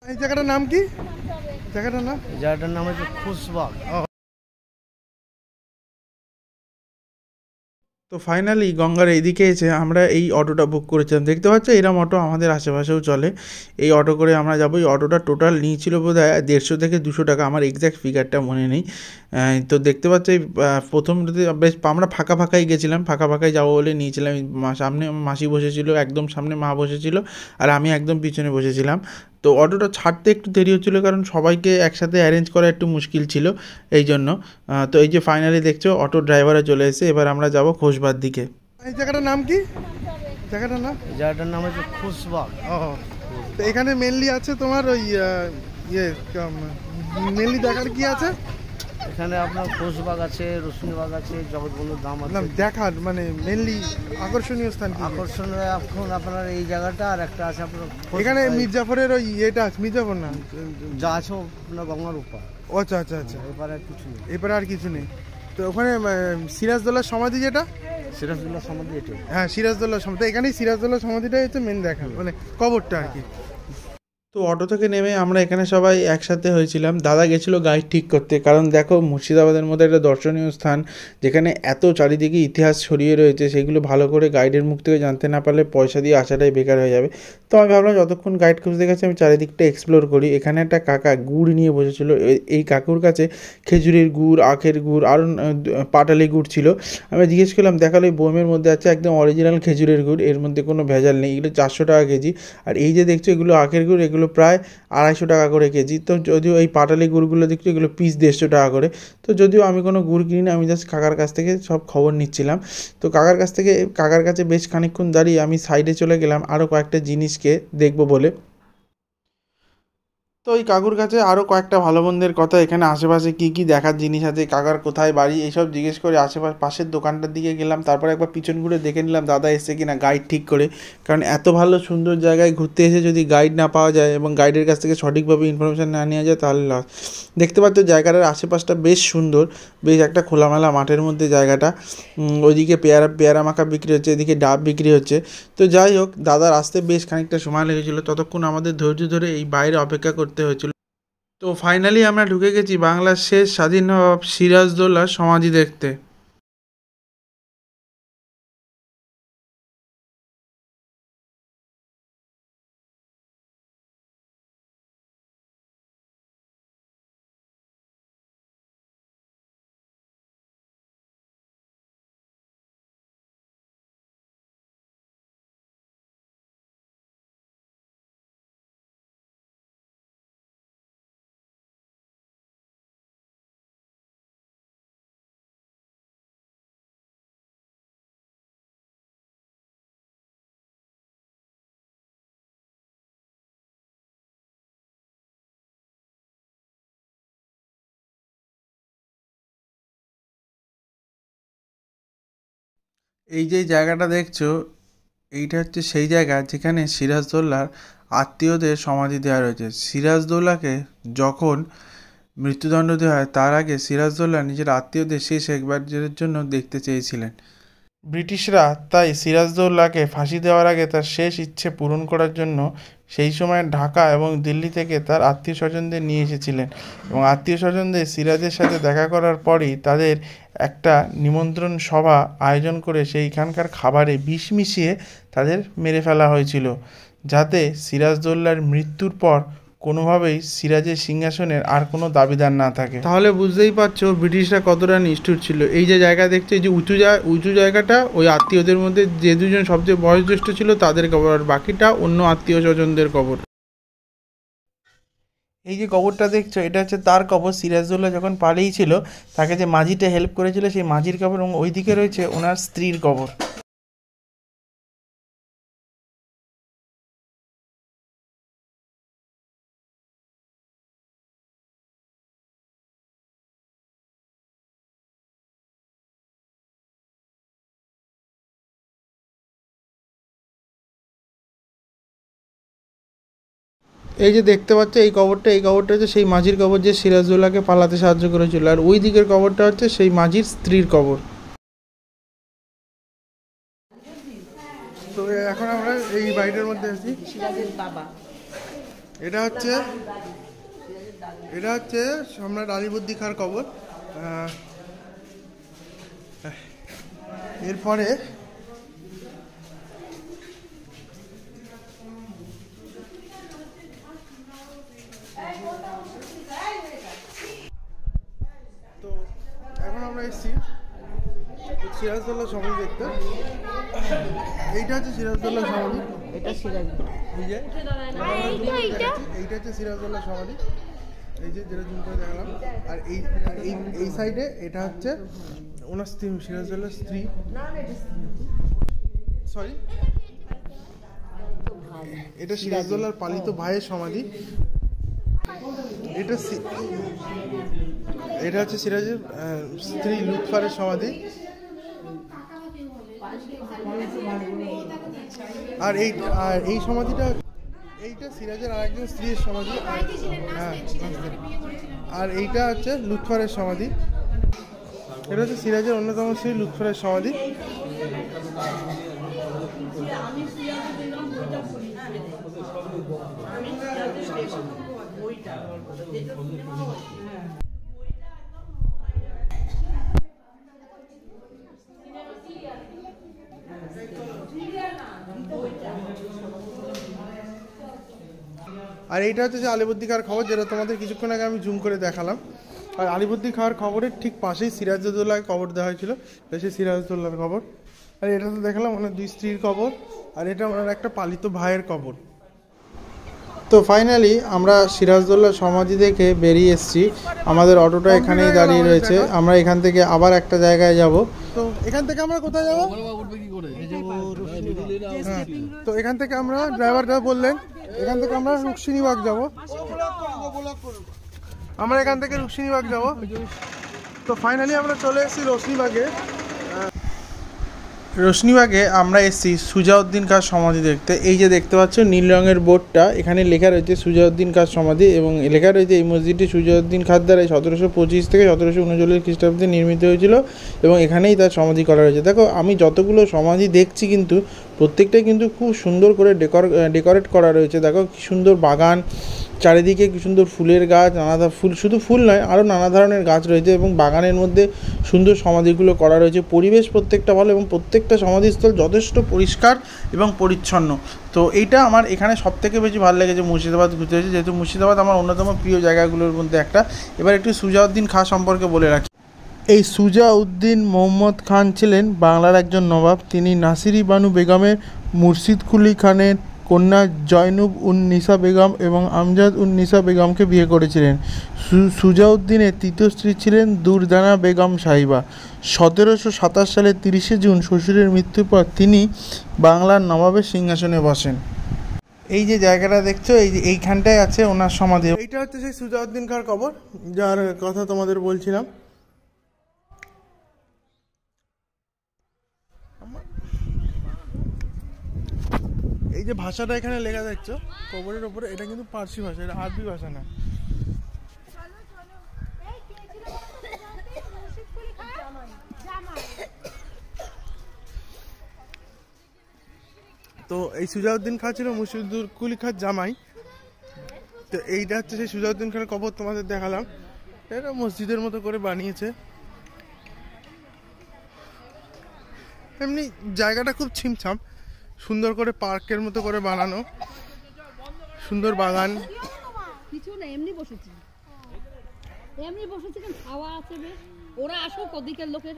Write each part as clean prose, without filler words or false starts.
এই জায়গাটার নাম কি? জায়গাটার নাম হচ্ছে খুশবাগ। তো ফাইনালি গঙ্গার এইদিকে এসে আমরা এই অটোটা বুক করেছিলাম। দেখতে পাচ্ছ এরম অটো আমাদের আশেপাশেও চলে। এই অটো করে আমরা যাবো। এই অটোটা টোটাল নিয়েছিল বোধহয় 150 থেকে 200 টাকা, আমার এক্স্যাক্ট ফিগারটা মনে নেই। তো দেখতে পাচ্ছ এই প্রথম বেশ আমরা ফাঁকা ফাঁকাই গেছিলাম, ফাঁকা ফাঁকাই যাবো বলে নিয়েছিলাম। সামনে মাসি বসেছিল, একদম সামনে মা বসেছিল, আর আমি একদম পিছনে বসেছিলাম। তো অটোটা ছাড়তে একটু দেরি হচ্ছিলো, কারণ সবাইকে একসাথে অ্যারেঞ্জ করা একটু মুশকিল ছিল, এই জন্য। তো এই যে ফাইনালি দেখছো অটো ড্রাইভারও চলে এসে, এবার আমরা যাব খোশবার দিকে। এই জায়গাটার নাম কি? জায়গাটার নাম হচ্ছে খুশবাগ। ও, তো এখানে মেনলি আছে তোমার ওই ইয়ে মেনলি দেখার কি আছে এখানে আপনার খুশবাগ আছে, রসুনবাগ আছে, জগৎবন্ধুর ধাম আছে। দেখার মানে মেনলি আকর্ষণীয় স্থান কি? আকর্ষণীয় এখন আপনার এই জায়গাটা, আর একটা আছে আপনার এখানে মির্জাফরের ওই ইয়েটা আছে, মির্জাফর না যা আছে আপনার গঙ্গার উপর। আচ্ছা আচ্ছা আচ্ছা, এবারে আর কিছু নেই। এরপরে আর কিছু নেই। তো ওখানে সিরাজদৌল্লার সমাধি যেটা, সিরাজদৌল্লার সমাধি এটাই। হ্যাঁ সিরাজদৌল্লার সমাধি, এখানেই সিরাজদৌল্লার সমাধিটাই হচ্ছে মেন দেখা, মানে কবরটা আর কি। তো অটো থেকে নেমে আমরা এখানে সবাই একসাথে হয়েছিলাম। দাদা গেছিলো গাইড ঠিক করতে, কারণ দেখো মুর্শিদাবাদের মধ্যে একটা দর্শনীয় স্থান যেখানে এত চারিদিকে ইতিহাস ছড়িয়ে রয়েছে, সেগুলো ভালো করে গাইডের মুখ থেকে জানতে না পারলে পয়সা দিয়ে আসাটাই বেকার হয়ে যাবে। তো আমি ভাবলাম যতক্ষণ গাইড খুঁজতে গেছে আমি চারিদিকটা এক্সপ্লোর করি। এখানে একটা কাকা গুড় নিয়ে বসেছিল, এই কাকুর কাছে খেজুরের গুড়, আখের গুড়, আরও পাটালি গুড় ছিল। আমি জিজ্ঞেস করলাম, দেখালো এই বোমের মধ্যে আছে একদম অরিজিনাল খেজুরের গুড়, এর মধ্যে কোনো ভেজাল নেই, এগুলো 400 টাকা কেজি। আর এই যে দেখছো এগুলো আখের গুড়, এগুলো প্রায় 250 টাকা করে কেজি। তো যদিও এই পাটালি গুড়গুলো দেখছো এগুলো পিস 150 টাকা করে। তো যদিও আমি কোনো গুড় কিনি না, আমি জাস্ট কাকার কাছ থেকে সব খবর নিচ্ছিলাম। তো কাকার কাছে বেশ খানিকক্ষণ দাঁড়িয়ে আমি সাইডে চলে গেলাম আরও কয়েকটা জিনিসকে দেখবো বলে। তো ওই কাকুর কাছে আরও কয়েকটা ভালো মন্দের কথা, এখানে আশেপাশে কী কী দেখার জিনিস আছে, কাকার কোথায় বাড়ি, এইসব জিজ্ঞেস করে পাশের দোকানটার দিকে গেলাম। তারপর একবার পিছন ঘুরে দেখে নিলাম দাদা এসছে কিনা গাইড ঠিক করে, কারণ এত ভালো সুন্দর জায়গায় ঘুরতে এসে যদি গাইড না পাওয়া যায় এবং গাইডের কাছ থেকে সঠিকভাবে ইনফরমেশান না নেওয়া যায় তাহলে লস। দেখতে পাচ্ছ জায়গাটার আশেপাশটা বেশ সুন্দর, বেশ একটা খোলামেলা মাঠের মধ্যে জায়গাটা। ওইদিকে পেয়ারা মাখা বিক্রি হচ্ছে, এদিকে ডাব বিক্রি হচ্ছে। তো যাই হোক, দাদার আসতে বেশ খানিকটা সময় লেগেছিলো, ততক্ষণ আমাদের ধৈর্য ধরে এই বাইরে অপেক্ষা করতে হয়েছিল। তো ফাইনালি আমরা ঢুকে গেছি বাংলার শেষ স্বাধীন নবাব সিরাজদৌল্লার সমাধি দেখতে। এই যে জায়গাটা দেখছো, এইটা হচ্ছে সেই জায়গা যেখানে সিরাজদৌল্লার আত্মীয়দের সমাধি দেওয়া রয়েছে। সিরাজদৌল্লাকে যখন মৃত্যুদণ্ড দেওয়া হয় তার আগে সিরাজদৌল্লা নিজের আত্মীয়দের শেষ একবারের জন্য দেখতে চেয়েছিলেন। ব্রিটিশরা তাই সিরাজদৌল্লাকে ফাঁসি দেওয়ার আগে তার শেষ ইচ্ছে পূরণ করার জন্য সেই সময় ঢাকা এবং দিল্লি থেকে তার আত্মীয় স্বজনদের নিয়ে এসেছিলেন, এবং আত্মীয় স্বজনদের সিরাজের সাথে দেখা করার পরই তাদের একটা নিমন্ত্রণ সভা আয়োজন করে সেইখানকার খাবারে বিষ মিশিয়ে তাদের মেরে ফেলা হয়েছিল, যাতে সিরাজদৌল্লার মৃত্যুর পর কোনোভাবেই সিরাজের সিংহাসনের আর কোনো দাবিদার না থাকে। তাহলে বুঝতেই পারছো ব্রিটিশরা কতটা নিষ্ঠুর ছিল। এই যে জায়গা দেখছো, এই যে উঁচু জায়গাটা, ওই আত্মীয়দের মধ্যে যে দুজন সবচেয়ে বয়োজ্যেষ্ঠ ছিল তাদের কবর, আর বাকিটা অন্য আত্মীয় স্বজনদের কবর। এই যে কবরটা দেখছো এটা হচ্ছে তার কবর। সিরাজদৌল্লা যখন পালিয়েছিল তাকে যে মাঝিটা হেল্প করেছিল সেই মাঝির কবর, এবং ওইদিকে রয়েছে ওনার স্ত্রীর কবর। এই যে দেখতে পাচ্ছ এই কবরটা হচ্ছে সেই মাঝির কবর যে সিরাজদৌল্লাকে পালাতে সাহায্য করেছিল, আর ওই দিকের কবরটা হচ্ছে সেই মাঝির স্ত্রীর কবর। তো এখন আমরা এই বাড়িটার মধ্যে আছি। সিরাজের বাবা এটা হচ্ছে সম্রাট আলীবর্দী খাঁর কবর। এরপরে তো এখন আমরা এসেছি সিরাজদৌল্লা সমাধি দেখতে। এইটা হচ্ছে সিরাজদৌল্লা সমাধি, এটা সিরাজ এইটা হচ্ছে সিরাজদৌল্লা সমাধি, এই যে যেটা জুম করে দেখালাম। আর এই সাইডে এটা হচ্ছে ওনার স্ত্রী, সিরাজদৌল্লার স্ত্রী, সরি এটা সিরাজদৌল্লার পালিত ভাইয়ের সমাধি। এটা হচ্ছে সিরাজের স্ত্রী লুৎফারের সমাধি। আর এই সমাধিটা, এইটা সিরাজের আরেকজন স্ত্রীর সমাধি। হ্যাঁ, আর এইটা হচ্ছে লুৎফারের সমাধি। এটা হচ্ছে সিরাজের অন্যতম স্ত্রী লুৎফারের সমাধি। আর এইটা হচ্ছে যে আলীবর্দী খাঁর খবর, যেটা তোমাদের কিছুক্ষণ আগে আমি জুম করে দেখালাম। আর আলীবর্দী খাঁর খবরের ঠিক পাশেই সিরাজউদ্দৌলাকে কবর দেওয়া হয়েছিল, সেই সিরাজউদ্দৌলার কবর। আর এটা তো দেখালাম ওনার দুই স্ত্রীর কবর, আর এটা ওনার একটা পালিত ভাইয়ের কবর। তো ফাইনালি আমরা সিরাজদৌল্লা সমাধি দেখে বেরিয়ে এসেছি। আমাদের অটোটা এখানেই দাঁড়িয়ে রয়েছে। আমরা এখান থেকে আবার একটা জায়গায় যাব। তো এখান থেকে আমরা কোথায় যাব? তো এখান থেকে আমরা, ড্রাইভারটা বললেন এখান থেকে আমরা রুক্মিণীবাগ যাব। আমরা এখান থেকে রুক্মিণীবাগ যাব। তো ফাইনালি আমরা চলে এসেছি রোশনীবাগে। রোশনীবাগে আমরা এসেছি সুজাউদ্দিন খাঁর সমাধি দেখতে। এই যে দেখতে পাচ্ছ নীল রঙের বোর্ডটা, এখানে লেখা রয়েছে সুজাউদ্দিন খাঁর সমাধি, এবং লেখা রয়েছে এই মসজিদটি সুজাউদ্দিন খাঁর দ্বারা 1725 থেকে 1739 খ্রিস্টাব্দে নির্মিত হয়েছিল এবং এখানেই তার সমাধি করা হয়েছে। দেখো আমি যতগুলো সমাধি দেখছি কিন্তু প্রত্যেকটাই কিন্তু খুব সুন্দর করে ডেকোরেট করা রয়েছে। দেখো কি সুন্দর বাগান, চারিদিকে কি সুন্দর ফুলের গাছ, নানা ফুল, শুধু ফুল নয় আরও নানা ধরনের গাছ রয়েছে, এবং বাগানের মধ্যে সুন্দর সমাধিগুলো করা রয়েছে। পরিবেশ প্রত্যেকটা ভালো এবং প্রত্যেকটা সমাধিস্থল যথেষ্ট পরিষ্কার এবং পরিচ্ছন্ন। তো এইটা আমার এখানে সবথেকে বেশি ভালো লেগেছে মুর্শিদাবাদ ঘুরতে এসেছি, যেহেতু মুর্শিদাবাদ আমার অন্যতম প্রিয় জায়গাগুলোর মধ্যে একটা। এবার একটু সুজাউদ্দিন খাঁ সম্পর্কে বলে রাখি। এই সুজাউদ্দিন মোহাম্মদ খান ছিলেন বাংলার একজন নবাব। তিনি নাসিরি বানু বেগমের, মুর্শিদ কুলি খানের কন্যা জয়নুব উন নিসা বেগম এবং আমজাদ উন নিসা বেগমকে বিয়ে করেছিলেন। সুজাউদ্দিনের তৃতীয় স্ত্রী ছিলেন দুরদানা বেগম সাহিবা। 1727 সালের 30শে জুন শ্বশুরের মৃত্যুর পর তিনি বাংলার নবাবের সিংহাসনে বসেন। এই যে জায়গাটা দেখছো, এইখানটায় আছে ওনার সমাধি। এইটা হচ্ছে সেই সুজাউদ্দিন খাঁর কবর, যার কথা তোমাদের বলছিলাম। এই যে ভাষাটা এখানে লেখা দেখছো কবরের ওপরে, এটা কিন্তু পার্সি ভাষা, এটা আরবি ভাষা না। তো এই সুজাউদ্দিন খাঁ ছিল মুর্শিদ কুলি খাঁর জামাই। তো এইটা হচ্ছে সেই সুজাউদ্দিন খাঁর কবর, তোমাদের দেখালাম। এটা মসজিদের মতো করে বানিয়েছে। এমনি জায়গাটা খুব ছিমছাম, সুন্দর করে পার্কের মতো করে বানানো, সুন্দর বাগান। কিছু না, এমনি বসেছি কেন, খাওয়া আছে বেশ। ওরা আসুক, ওদিকের লোকের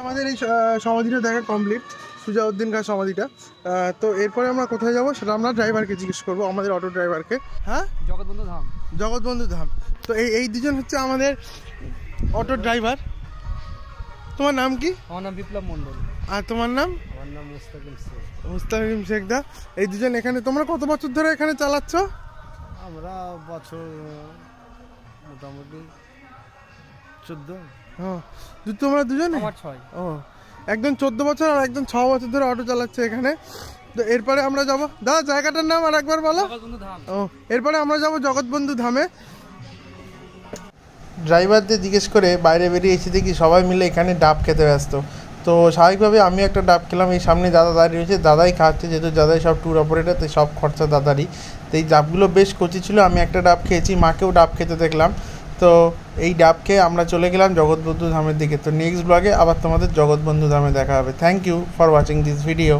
আমাদের এই সমাধিটা দেখা কমপ্লিট, সুজাউদ্দিন খাঁ সমাধিটা। তো এরপরে আমরা কোথায় যাব সেটা আমরা ড্রাইভারকে জিজ্ঞেস করবো, আমাদের অটো ড্রাইভারকে। হ্যাঁ, জগৎবন্ধু ধাম। তো এই দুজন হচ্ছে আমাদের অটো ড্রাইভার। তোমার নাম কি? আমার নাম বিপ্লব মন্ডল। আর তোমার নাম? আমার নাম মুস্তাকিম শেখ। মুস্তাকিম শেখ দা। এই দুজন এখানে, তোমরা কত বছর ধরে এখানে চালাচ্ছ? আমরা বছর মোটামুটি 14। হ্যাঁ, তোমরা দুজন? আমার 6। ও, একজন 14 বছর আর একজন 6 বছর ধরে অটো চালাচ্ছে এখানে। তো এরপরে আমরা যাব, দাদা জায়গাটার নাম আর একবার বলো। ও, এরপরে আমরা যাব জগৎবন্ধু ধামে। ড্রাইভারদের জিজ্ঞেস করে বাইরে বেরিয়ে এসে দেখি সবাই মিলে এখানে ডাব খেতে ব্যস্ত। তো স্বাভাবিকভাবে আমি একটা ডাব খেলাম, এই সামনে দাদা দাঁড়িয়ে রয়েছে, দাদাই খাচ্ছে, যেহেতু দাদাই সব ট্যুর অপারেটার, তাই সব খরচা দাদারই। তো এই ডাবগুলো বেশ কচি ছিল, আমি একটা ডাব খেয়েছি, মাকেও ডাব খেতে দেখলাম। তো এই ডাব খেয়ে আমরা চলে গেলাম জগৎবন্ধু ধামের দিকে। তো নেক্সট ব্লগে আবার তোমাদের জগৎবন্ধু ধামে দেখা হবে। Thank you for watching this video.